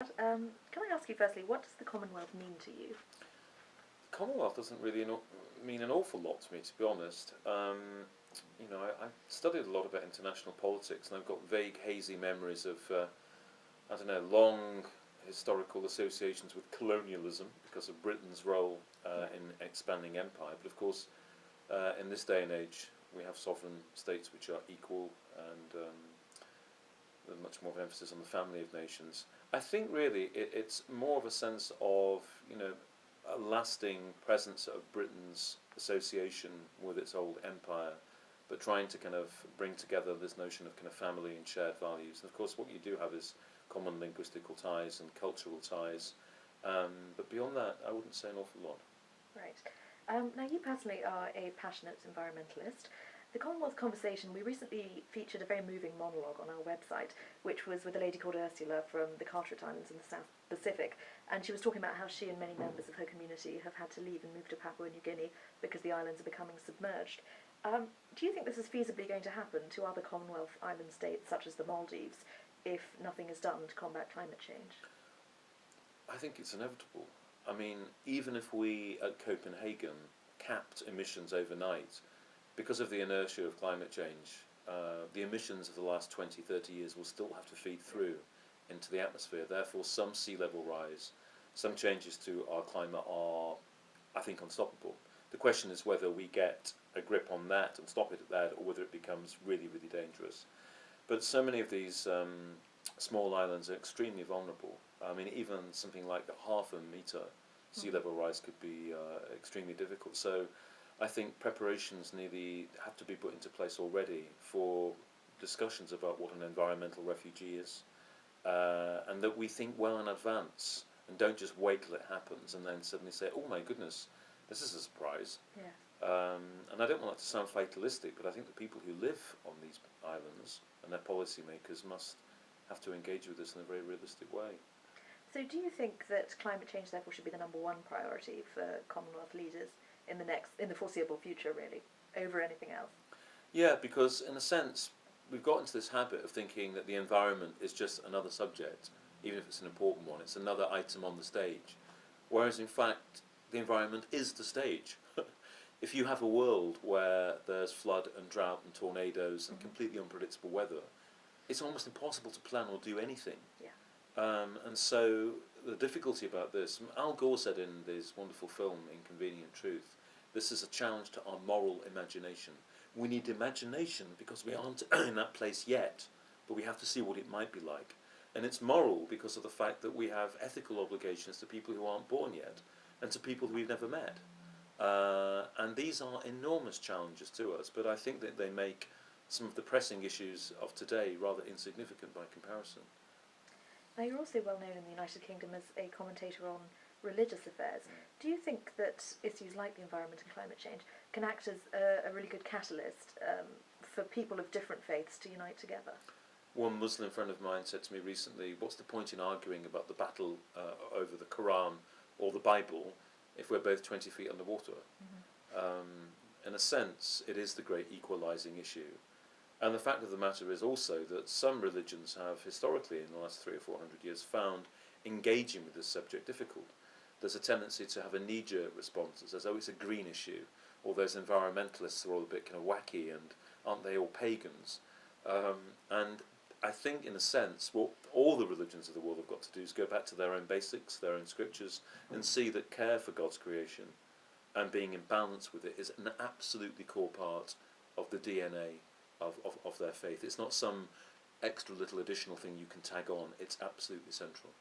Can I ask you firstly, what does the Commonwealth mean to you? The Commonwealth doesn't really mean an awful lot to me, to be honest. I studied a lot about international politics, and I've got vague, hazy memories of, I don't know, long historical associations with colonialism because of Britain's role in expanding empire. But of course, in this day and age, we have sovereign states which are equal, and there's much more of an emphasis on the family of nations. I think really it's more of a sense of, a lasting presence of Britain's association with its old empire, but trying to kind of bring together this notion of kind of family and shared values. And of course, what you do have is common linguistical ties and cultural ties. But beyond that, I wouldn't say an awful lot. Right. Now, you personally are a passionate environmentalist. The Commonwealth Conversation, we recently featured a very moving monologue on our website, which was with a lady called Ursula from the Carteret Islands in the South Pacific, and she was talking about how she and many members of her community have had to leave and move to Papua New Guinea because the islands are becoming submerged. Do you think this is feasibly going to happen to other Commonwealth island states, such as the Maldives, if nothing is done to combat climate change? I think it's inevitable. I mean, even if we at Copenhagen capped emissions overnight, because of the inertia of climate change, the emissions of the last 20, 30 years will still have to feed through into the atmosphere. Therefore, some sea level rise, some changes to our climate are, I think, unstoppable. The question is whether we get a grip on that and stop it at that, or whether it becomes really, really dangerous. But so many of these small islands are extremely vulnerable. I mean, even something like a half a metre sea level rise could be extremely difficult. So I think preparations have to be put into place already for discussions about what an environmental refugee is, and that we think well in advance and don't just wait till it happens and then suddenly say, oh my goodness, this is a surprise. Yeah. And I don't want that to sound fatalistic, but I think the people who live on these islands and their policymakers must have to engage with this in a very realistic way. So do you think that climate change therefore should be the number one priority for Commonwealth leaders in the foreseeable future, really, over anything else? Yeah, because in a sense, we've got into this habit of thinking that the environment is just another subject, even if it's an important one. It's another item on the stage. Whereas in fact, the environment is the stage. If you have a world where there's flood and drought and tornadoes and completely unpredictable weather, it's almost impossible to plan or do anything. Yeah. And so the difficulty about this, Al Gore said in his wonderful film, Inconvenient Truth, this is a challenge to our moral imagination. We need imagination because we aren't in that place yet, but we have to see what it might be like. And it's moral because of the fact that we have ethical obligations to people who aren't born yet and to people who we've never met. And these are enormous challenges to us, but I think that they make some of the pressing issues of today rather insignificant by comparison. Now, you're also well known in the United Kingdom as a commentator on religious affairs. Do you think that issues like the environment and climate change can act as a really good catalyst for people of different faiths to unite together? One Muslim friend of mine said to me recently, what's the point in arguing about the battle over the Quran or the Bible if we're both 20 feet underwater? In a sense, it is the great equalising issue. And the fact of the matter is also that some religions have historically, in the last 300 or 400 years, found engaging with this subject difficult. There's a tendency to have a knee-jerk response that says, oh, it's a green issue, or those environmentalists are all a bit kind of wacky, and aren't they all pagans? And I think, in a sense, what all the religions of the world have got to do is go back to their own basics, their own scriptures, and see that care for God's creation and being in balance with it is an absolutely core part of the DNA of their faith. It's not some extra little additional thing you can tag on. It's absolutely central.